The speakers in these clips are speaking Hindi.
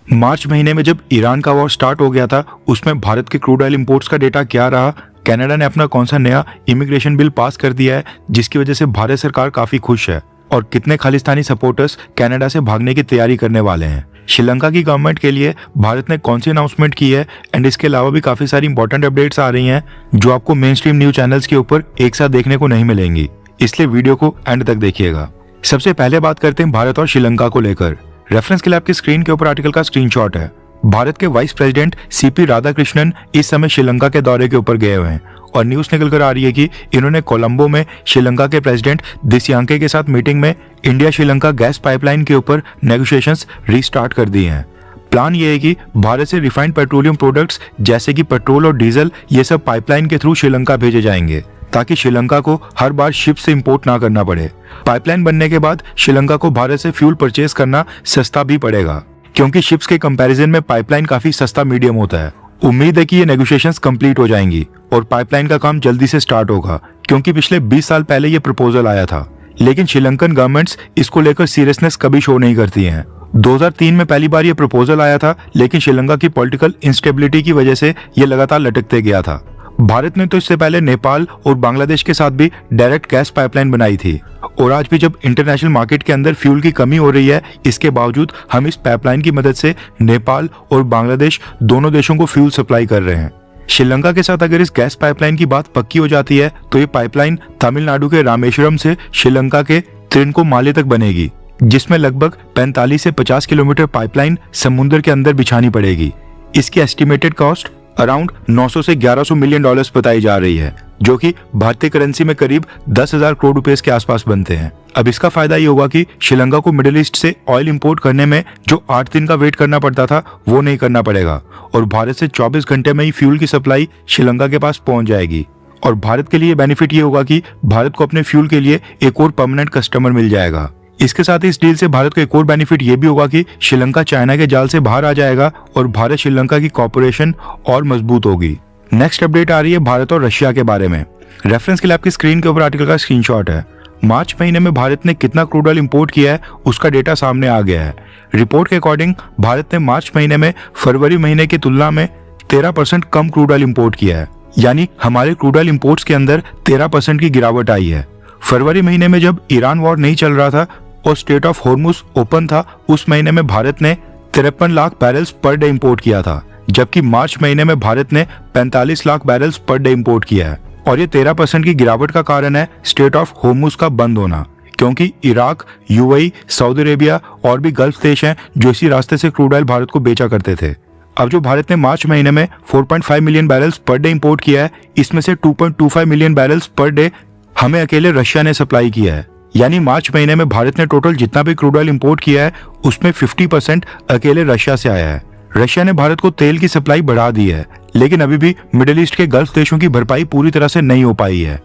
मार्च महीने में जब ईरान का वॉर स्टार्ट हो गया था, उसमें भारत के क्रूड ऑयल इंपोर्ट्स का डेटा क्या रहा, कनाडा ने अपना कौन सा नया इमिग्रेशन बिल पास कर दिया है जिसकी वजह से भारत सरकार काफी खुश है, और कितने खालिस्तानी सपोर्टर्स कनाडा से भागने की तैयारी करने वाले हैं। श्रीलंका की गवर्नमेंट के लिए भारत ने कौन सी अनाउंसमेंट की है, एंड इसके अलावा भी काफी सारी इंपॉर्टेंट अपडेट्स आ रही हैं जो आपको मेन स्ट्रीम न्यूज चैनल्स के ऊपर एक साथ देखने को नहीं मिलेंगी, इसलिए वीडियो को एंड तक देखिएगा। सबसे पहले बात करते हैं भारत और श्रीलंका को लेकर। रेफरेंस के लिए आपकी स्क्रीन के ऊपर आर्टिकल का स्क्रीनशॉट है। भारत के वाइस प्रेसिडेंट सीपी राधाकृष्णन इस समय श्रीलंका के दौरे के ऊपर गए हुए हैं और न्यूज निकल कर आ रही है कि इन्होंने कोलंबो में श्रीलंका के प्रेसिडेंट दिस्यांके के साथ मीटिंग में इंडिया श्रीलंका गैस पाइपलाइन के ऊपर नेगोशिएशंस रीस्टार्ट कर दिए हैं। प्लान ये है कि भारत से रिफाइंड पेट्रोलियम प्रोडक्ट्स जैसे कि पेट्रोल और डीजल ये सब पाइपलाइन के थ्रू श्रीलंका भेजे जाएंगे ताकि श्रीलंका को हर बार शिप से इंपोर्ट ना करना पड़े। पाइपलाइन बनने के बाद श्रीलंका को भारत से फ्यूल परचेज करना सस्ता भी पड़ेगा, क्योंकि शिप्स के कंपैरिजन में पाइपलाइन काफी सस्ता मीडियम होता है। उम्मीद है कि ये नेगोशिएशंस कंप्लीट हो जाएंगी और पाइपलाइन का काम जल्दी से स्टार्ट होगा, क्योंकि पिछले 20 साल पहले ये प्रपोजल आया था, लेकिन श्रीलंकन गवर्नमेंट्स इसको लेकर सीरियसनेस कभी शो नहीं करती हैं। 2003 में पहली बार ये प्रपोजल आया था, लेकिन श्रीलंका की पॉलिटिकल इंस्टेबिलिटी की वजह से ये लगातार लटकते गया था। भारत ने तो इससे पहले नेपाल और बांग्लादेश के साथ भी डायरेक्ट गैस पाइपलाइन बनाई थी, और आज भी जब इंटरनेशनल मार्केट के अंदर फ्यूल की कमी हो रही है, इसके बावजूद हम इस पाइपलाइन की मदद से नेपाल और बांग्लादेश दोनों देशों को फ्यूल सप्लाई कर रहे हैं। श्रीलंका के साथ अगर इस गैस पाइपलाइन की बात पक्की हो जाती है तो ये पाइपलाइन तमिलनाडु के रामेश्वरम से श्रीलंका के त्रिनकोमाली तक बनेगी, जिसमें लगभग 45 से 50 किलोमीटर पाइपलाइन समुद्र के अंदर बिछानी पड़ेगी। इसकी एस्टिमेटेड कॉस्ट अराउंड 900 से 1100 मिलियन डॉलर्स बताई जा रही है, जो कि भारतीय करेंसी में करीब 10,000 करोड़ रुपए के आसपास बनते हैं। अब इसका फायदा ये होगा कि श्रीलंका को मिडिल ईस्ट से ऑयल इंपोर्ट करने में जो 8 दिन का वेट करना पड़ता था वो नहीं करना पड़ेगा, और भारत से 24 घंटे में ही फ्यूल की सप्लाई श्रीलंका के पास पहुंच जाएगी। और भारत के लिए बेनिफिट ये होगा कि भारत को अपने फ्यूल के लिए एक और परमानेंट कस्टमर मिल जाएगा। इसके साथ ही इस डील से भारत को एक और बेनिफिट ये भी होगा कि श्रीलंका चाइना के जाल से बाहर आ जाएगा और भारत श्रीलंका की कॉर्पोरेशन और मजबूत होगी। नेक्स्ट अपडेट आ रही है भारत और रशिया के बारे में। रेफरेंस के लिए आपकी स्क्रीन के ऊपर आर्टिकल का स्क्रीनशॉट है। मार्च महीने में भारत ने कितना क्रूड ऑयल इंपोर्ट किया है उसका डेटा सामने आ गया है। रिपोर्ट के अकॉर्डिंग भारत ने मार्च महीने में फरवरी महीने की तुलना में 13% कम क्रूड ऑयल इंपोर्ट किया है, यानी हमारे क्रूड ऑयल इंपोर्ट्स के अंदर 13% की गिरावट आई है। फरवरी महीने में जब ईरान वॉर नहीं चल रहा था और स्ट्रेट ऑफ हॉर्मुज ओपन था, उस महीने में भारत ने 53 lakh barrels per day import किया था, जबकि मार्च महीने में भारत ने 45 lakh barrels per day import किया है। और ये 13% की गिरावट का कारण है स्ट्रेट ऑफ हॉर्मुज का बंद होना, क्योंकि इराक, यूएई, सऊदी अरेबिया और भी गल्फ देश हैं जो इसी रास्ते से क्रूड ऑयल भारत को बेचा करते थे। अब जो भारत ने मार्च महीने में 4.5 million barrels per day import किया है, इसमें से 2.25 मिलियन बैरल्स पर डे हमें अकेले रशिया ने सप्लाई किया है। यानी मार्च महीने में भारत ने टोटल जितना भी क्रूड ऑयल इंपोर्ट किया है उसमें 50% अकेले रशिया से आया है। रशिया ने भारत को तेल की सप्लाई बढ़ा दी है, लेकिन अभी भी मिडिल ईस्ट के गल्फ देशों की भरपाई पूरी तरह से नहीं हो पाई है।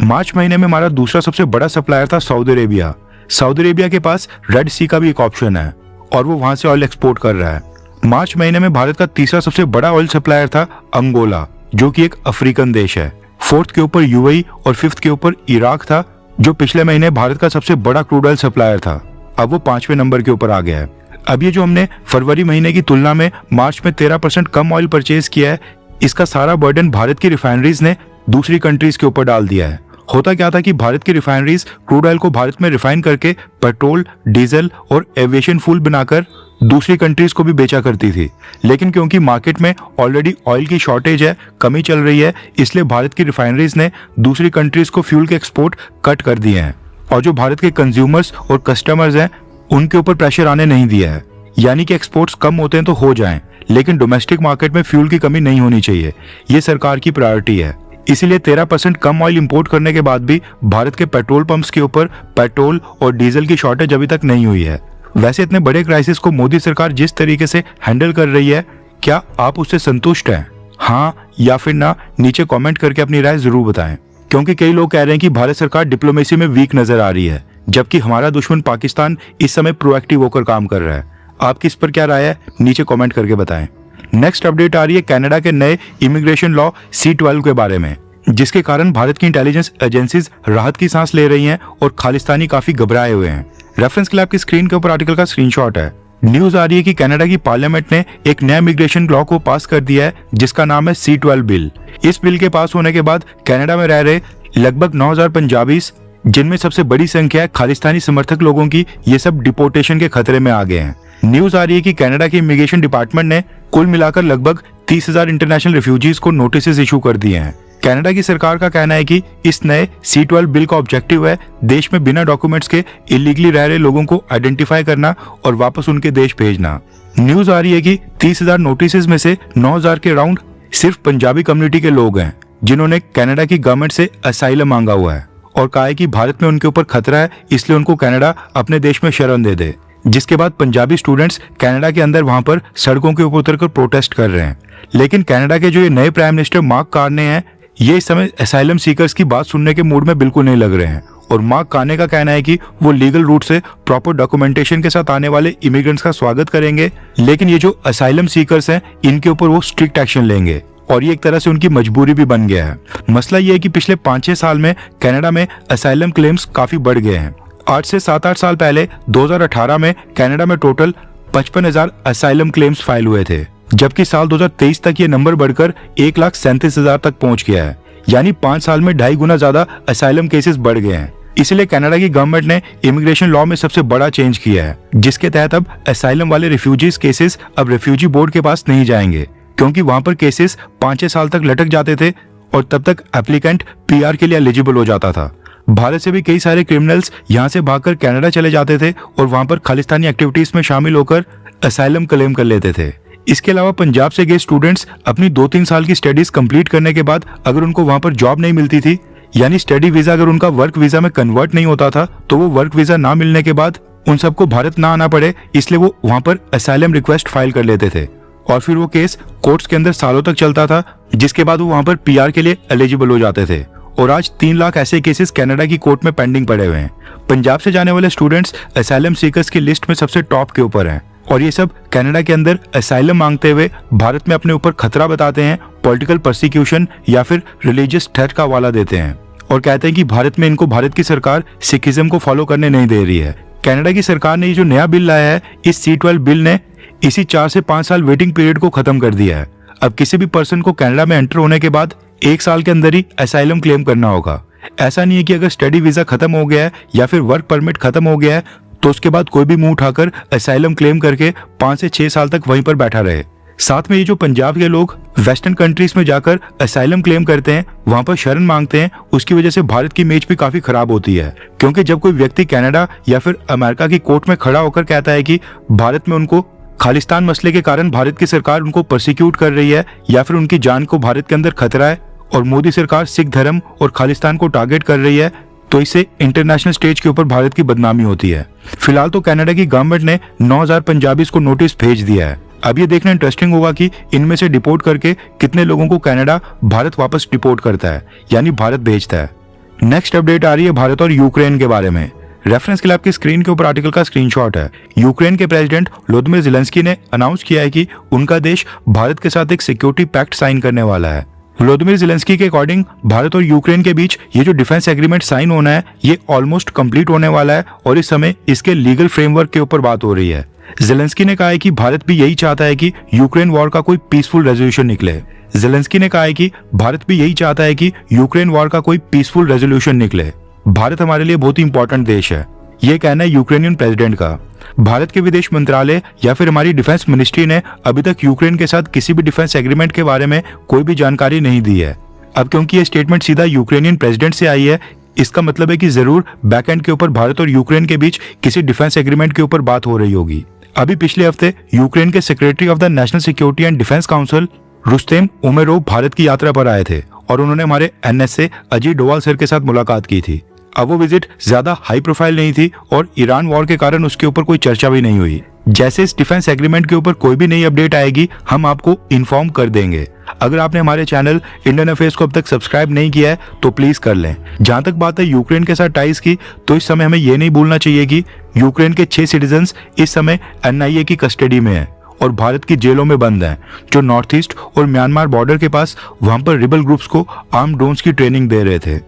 मार्च महीने में हमारा दूसरा सबसे बड़ा सप्लायर था सऊदी अरेबिया। सऊदी अरेबिया के पास रेड सी का भी एक ऑप्शन है और वो वहां से ऑयल एक्सपोर्ट कर रहा है। मार्च महीने में भारत का तीसरा सबसे बड़ा ऑयल सप्लायर था अंगोला, जो कि एक अफ्रीकन देश है। फोर्थ के ऊपर यूएई और फिफ्थ के ऊपर इराक था, जो पिछले महीने भारत का सबसे बड़ा क्रूड ऑयल सप्लायर था। अब वो 5वें नंबर के ऊपर आ गया है। अब ये जो हमने फरवरी महीने की तुलना में मार्च में 13% कम ऑयल परचेज किया है, इसका सारा बर्डन भारत की रिफाइनरीज ने दूसरी कंट्रीज के ऊपर डाल दिया है। होता क्या था कि भारत की रिफाइनरीज क्रूड ऑयल को भारत में रिफाइन करके पेट्रोल, डीजल और एविएशन फ्यूल बनाकर दूसरी कंट्रीज को भी बेचा करती थी, लेकिन क्योंकि मार्केट में ऑलरेडी ऑयल की शॉर्टेज है, कमी चल रही है, इसलिए भारत की रिफाइनरीज ने दूसरी कंट्रीज को फ्यूल के एक्सपोर्ट कट कर दिए हैं, और जो भारत के कंज्यूमर्स और कस्टमर्स हैं उनके ऊपर प्रेशर आने नहीं दिया है। यानी कि एक्सपोर्ट्स कम होते हैं तो हो जाएं, लेकिन डोमेस्टिक मार्केट में फ्यूल की कमी नहीं होनी चाहिए, ये सरकार की प्रायोरिटी है। इसीलिए 13% कम ऑयल इंपोर्ट करने के बाद भी भारत के पेट्रोल पंप्स के ऊपर पेट्रोल और डीजल की शॉर्टेज अभी तक नहीं हुई है। वैसे इतने बड़े क्राइसिस को मोदी सरकार जिस तरीके से हैंडल कर रही है, क्या आप उससे संतुष्ट हैं? हाँ या फिर ना, नीचे कमेंट करके अपनी राय जरूर बताएं, क्योंकि कई लोग कह रहे हैं कि भारत सरकार डिप्लोमेसी में वीक नजर आ रही है, जबकि हमारा दुश्मन पाकिस्तान इस समय प्रोएक्टिव होकर काम कर रहा है। आपकी इस पर क्या राय है, नीचे कमेंट करके बताएं। नेक्स्ट अपडेट आ रही है कनाडा के नए इमिग्रेशन लॉ C-12 के बारे में, जिसके कारण भारत की इंटेलिजेंस एजेंसीज राहत की सांस ले रही हैं और खालिस्तानी काफी घबराए हुए हैं। रेफरेंस के लिए आपकी स्क्रीन के ऊपर आर्टिकल का स्क्रीनशॉट है। न्यूज आ रही है कि कनाडा की पार्लियामेंट ने एक नया इमिग्रेशन लॉ को पास कर दिया है जिसका नाम है C-12 बिल। इस बिल के पास होने के बाद कनाडा में रह रहे लगभग 9,000 पंजाबी, जिनमें सबसे बड़ी संख्या है खालिस्तानी समर्थक लोगों की, ये सब डिपोर्टेशन के खतरे में आ गए हैं। न्यूज आ रही है कि कनाडा की इमिग्रेशन डिपार्टमेंट ने कुल मिलाकर लगभग 30,000 इंटरनेशनल रिफ्यूजीज को नोटिस इशू कर दिए हैं। कनाडा की सरकार का कहना है कि इस नए C-12 बिल का ऑब्जेक्टिव है देश में बिना डॉक्यूमेंट्स के इलीगली रह रहे लोगों को आइडेंटिफाई करना और वापस उनके देश भेजना। न्यूज आ रही है कि 30,000 नोटिस में से 9,000 के राउंड सिर्फ पंजाबी कम्युनिटी के लोग हैं जिन्होंने कनाडा की गवर्नमेंट से असाइलम मांगा हुआ है और कहा है कि भारत में उनके ऊपर खतरा है, इसलिए उनको कनाडा अपने देश में शरण दे दे। जिसके बाद पंजाबी स्टूडेंट्स कनाडा के अंदर वहां पर सड़कों के ऊपर उतरकर प्रोटेस्ट कर रहे हैं। लेकिन कनाडा के जो ये नए प्राइम मिनिस्टर मार्क कार्ने हैं, ये इस समय असाइलम सीकर्स की बात सुनने के मूड में बिल्कुल नहीं लग रहे हैं और मार्क कार्ने का कहना है कि वो लीगल रूट से प्रॉपर डॉक्यूमेंटेशन के साथ आने वाले इमिग्रेंट्स का स्वागत करेंगे, लेकिन ये जो असाइलम सीकर्स हैं इनके ऊपर वो स्ट्रिक्ट एक्शन लेंगे और ये एक तरह से उनकी मजबूरी भी बन गया है। मसला ये है कि पिछले 5-6 साल में कनाडा में असाइलम क्लेम्स काफी बढ़ गए हैं। 8 से 7-8 साल पहले 2018 में कनाडा में टोटल 55,000 असाइलम क्लेम्स फाइल हुए थे, जबकि साल 2023 तक ये नंबर बढ़कर 1,37,000 तक पहुंच गया है। यानी 5 साल में 2.5 गुना ज्यादा असाइलम केसेस बढ़ गए हैं। इसलिए कनाडा की गवर्नमेंट ने इमिग्रेशन लॉ में सबसे बड़ा चेंज किया है, जिसके तहत अब असाइलम वाले रिफ्यूजीज केसेस अब रेफ्यूजी बोर्ड के पास नहीं जाएंगे, क्योंकि वहां पर केसेस 5-6 साल तक लटक जाते थे और तब तक एप्लीकेंट PR के लिए एलिजिबल हो जाता था। भारत से भी कई सारे क्रिमिनल्स यहां से भागकर कनाडा चले जाते थे और वहां पर खालिस्तानी एक्टिविटीज में शामिल होकर असाइलम क्लेम कर लेते थे। इसके अलावा पंजाब से गए स्टूडेंट्स अपनी 2-3 साल की स्टडीज कंप्लीट करने के बाद अगर उनको वहां पर जॉब नहीं मिलती थी, यानी स्टडी वीजा अगर उनका वर्क वीजा में कन्वर्ट नहीं होता था, तो वो वर्क वीजा ना मिलने के बाद उन सबको भारत ना आना पड़े, इसलिए वो वहां पर असाइलम रिक्वेस्ट फाइल कर लेते थे और फिर वो केस कोर्ट्स के अंदर सालों तक चलता था, जिसके बाद वो वहां पर PR के लिए एलिजिबल हो जाते थे। और आज 3 लाख ऐसे केसेस कनाडा की कोर्ट में पेंडिंग पड़े हुए हैं। पंजाब से जाने वाले स्टूडेंट्स असाइलम सीकर्स की लिस्ट में सबसे टॉप के ऊपर हैं और ये सब कनाडा के अंदर असाइलम मांगते हुए भारत में अपने ऊपर खतरा बताते हैं, पॉलिटिकल परसिक्यूशन या फिर रिलीजियस थ्रेट का हवाला देते हैं और कहते हैं कि भारत में इनको भारत की सरकार सिखिज्म को फॉलो करने नहीं दे रही है। कनाडा की सरकार ने ये जो नया बिल लाया है, इस C-12 बिल ने इसी 4 से 5 साल वेटिंग पीरियड को खत्म कर दिया है। अब किसी भी पर्सन को कनाडा में एंटर होने के बाद 1 साल के अंदर ही असाइलम क्लेम करना होगा। ऐसा नहीं है कि अगर स्टडी वीजा खत्म हो गया है या फिर वर्क परमिट खत्म हो गया है तो उसके बाद कोई भी मुंह उठाकर असाइलम क्लेम करके 5 से 6 साल तक वहीं पर बैठा रहे। साथ में ये जो पंजाब के लोग वेस्टर्न कंट्रीज में जाकर असाइलम क्लेम करते हैं, वहां पर शरण मांगते हैं, उसकी वजह से भारत की इमेज भी काफी खराब होती है। क्योंकि जब कोई व्यक्ति कनाडा या फिर अमेरिका की कोर्ट में खड़ा होकर कहता है कि भारत में उनको खालिस्तान मसले के कारण भारत की सरकार उनको प्रोसिक्यूट कर रही है या फिर उनकी जान को भारत के अंदर खतरा है और मोदी सरकार सिख धर्म और खालिस्तान को टारगेट कर रही है, तो इससे इंटरनेशनल स्टेज के ऊपर भारत की बदनामी होती है। फिलहाल तो कनाडा की गवर्नमेंट ने 9,000 पंजाबीज को नोटिस भेज दिया है। अब ये देखना इंटरेस्टिंग होगा कि इनमें से डिपोर्ट करके कितने लोगों को कनाडा भारत वापस डिपोर्ट करता है, यानी भारत भेजता है। नेक्स्ट अपडेट आ रही है भारत और यूक्रेन के बारे में। रेफरेंस के लिए आपकी स्क्रीन के ऊपर आर्टिकल का स्क्रीनशॉट है। यूक्रेन के प्रेसिडेंट व्लादिमीर ज़ेलेंस्की ने अनाउंस किया है कि उनका देश भारत के साथ एक सिक्योरिटी पैक्ट साइन करने वाला है। व्लादिमीर ज़ेलेंस्की के अकॉर्डिंग भारत और यूक्रेन के बीच ये जो डिफेंस एग्रीमेंट साइन होना है, ये ऑलमोस्ट कंप्लीट होने वाला है और इस समय इसके लीगल फ्रेमवर्क के ऊपर बात हो रही है। ज़ेलेंस्की ने कहा है कि भारत भी यही चाहता है कि यूक्रेन वॉर का कोई पीसफुल रेजोल्यूशन निकले। ज़ेलेंस्की ने कहा है कि भारत भी यही चाहता है कि यूक्रेन वॉर का कोई पीसफुल रेजोल्यूशन निकले। भारत हमारे लिए बहुत ही इंपॉर्टेंट देश है, ये कहना है यूक्रेनियन प्रेसिडेंट का। भारत के विदेश मंत्रालय या फिर हमारी डिफेंस मिनिस्ट्री ने अभी तक यूक्रेन के साथ किसी भी डिफेंस एग्रीमेंट के बारे में कोई भी जानकारी नहीं दी है। अब क्योंकि ये स्टेटमेंट सीधा यूक्रेनियन प्रेसिडेंट से आई है, इसका मतलब है कि जरूर बैकएंड के ऊपर भारत और यूक्रेन के बीच किसी डिफेंस एग्रीमेंट के ऊपर बात हो रही होगी। अभी पिछले हफ्ते यूक्रेन के secretary of the national security and defence council रुस्तेम Umerov Bharat की यात्रा पर आए थे और उन्होंने हमारे NSA अजीत डोवाल सर के साथ मुलाकात की थी। अब वो विजिट ज्यादा हाई प्रोफाइल नहीं थी और ईरान वॉर के कारण उसके ऊपर कोई चर्चा भी नहीं हुई। जैसे इस डिफेंस एग्रीमेंट के ऊपर कोई भी नई अपडेट आएगी, हम आपको इन्फॉर्म कर देंगे। अगर आपने हमारे चैनल इंडियन अफेयर्स को अब तक सब्सक्राइब नहीं किया है तो प्लीज कर लें। जहां तक बात है यूक्रेन के साथ टाइज की, तो इस समय हमें ये नहीं भूलना चाहिए कि यूक्रेन के 6 सिटीजन्स इस समय NIA की कस्टडी में हैं और भारत की जेलों में बंद हैं, जो नॉर्थ ईस्ट और म्यांमार बॉर्डर के पास वहां पर रिबल ग्रुप्स को आर्म ड्रोन्स की ट्रेनिंग दे रहे थे।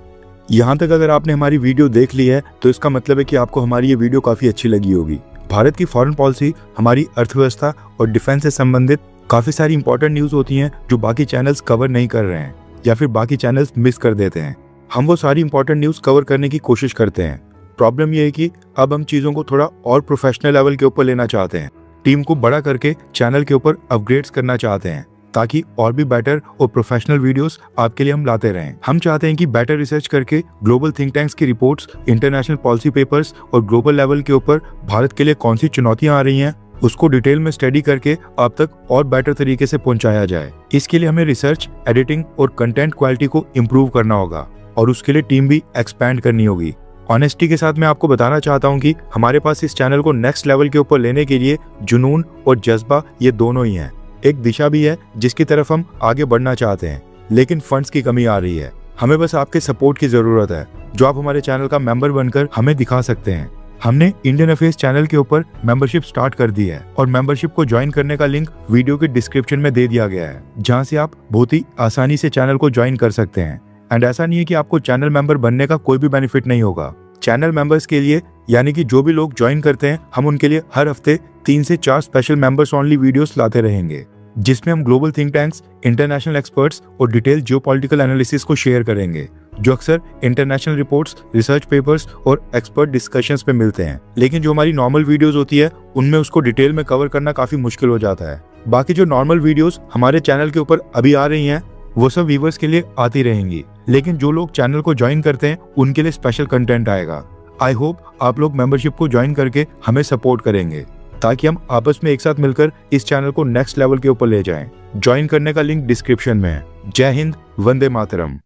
यहाँ तक अगर आपने हमारी वीडियो देख ली है तो इसका मतलब है कि आपको हमारी ये वीडियो काफ़ी अच्छी लगी होगी। भारत की फॉरेन पॉलिसी, हमारी अर्थव्यवस्था और डिफेंस से संबंधित काफ़ी सारी इंपॉर्टेंट न्यूज़ होती हैं जो बाकी चैनल्स कवर नहीं कर रहे हैं या फिर बाकी चैनल्स मिस कर देते हैं। हम वो सारी इंपॉर्टेंट न्यूज़ कवर करने की कोशिश करते हैं। प्रॉब्लम ये है कि अब हम चीज़ों को थोड़ा और प्रोफेशनल लेवल के ऊपर लेना चाहते हैं, टीम को बड़ा करके चैनल के ऊपर अपग्रेड्स करना चाहते हैं ताकि और भी बेटर और प्रोफेशनल वीडियोस आपके लिए हम लाते रहें। हम चाहते हैं कि बेटर रिसर्च करके ग्लोबल थिंक टैंक्स की रिपोर्ट्स, इंटरनेशनल पॉलिसी पेपर्स और ग्लोबल लेवल के ऊपर भारत के लिए कौन सी चुनौतियां आ रही हैं उसको डिटेल में स्टडी करके आप तक और बेटर तरीके से पहुंचाया जाए। इसके लिए हमें रिसर्च, एडिटिंग और कंटेंट क्वालिटी को इम्प्रूव करना होगा और उसके लिए टीम भी एक्सपैंड करनी होगी। ऑनेस्टी के साथ मैं आपको बताना चाहता हूं कि हमारे पास इस चैनल को नेक्स्ट लेवल के ऊपर लेने के लिए जुनून और जज्बा ये दोनों ही हैं। एक दिशा भी है जिसकी तरफ हम आगे बढ़ना चाहते हैं, लेकिन फंड्स की कमी आ रही है। हमें बस आपके सपोर्ट की जरूरत है जो आप हमारे चैनल का मेंबर बनकर हमें दिखा सकते हैं। हमने इंडियन अफेयर्स चैनल के ऊपर मेंबरशिप स्टार्ट कर दी है और मेंबरशिप को ज्वाइन करने का लिंक वीडियो के डिस्क्रिप्शन में दे दिया गया है, जहां से आप बहुत ही आसानी से चैनल को ज्वाइन कर सकते हैं। एंड ऐसा नहीं है कि आपको चैनल मेंबर बनने का कोई भी बेनिफिट नहीं होगा। चैनल मेंबर्स के लिए, यानी कि जो भी लोग ज्वाइन करते हैं, हम उनके लिए हर हफ्ते 3 से 4 स्पेशल मेंबर्स ओनली वीडियोस लाते रहेंगे, जिसमें हम global think tanks, international experts और डिटेल जियोपॉलिटिकल एनालिसिस को शेयर करेंगे, जो अक्सर इंटरनेशनल रिपोर्ट्स, रिसर्च पेपर्स और एक्सपर्ट डिस्कशंस पे मिलते हैं। लेकिन जो हमारी नॉर्मल वीडियोस होती है उनमें उसको डिटेल में कवर करना काफी मुश्किल हो जाता है। बाकी जो नॉर्मल वीडियोस हमारे चैनल के ऊपर अभी आ रही हैं वो सब व्यूअर्स के लिए आती रहेंगी, लेकिन जो लोग चैनल को ज्वाइन करते हैं उनके लिए स्पेशल कंटेंट आएगा। आई होप आप लोग मेंबरशिप को ज्वाइन करके हमें सपोर्ट करेंगे ताकि हम आपस में एक साथ मिलकर इस चैनल को नेक्स्ट लेवल के ऊपर ले जाएं। ज्वाइन करने का लिंक डिस्क्रिप्शन में है। जय हिंद, वंदे मातरम।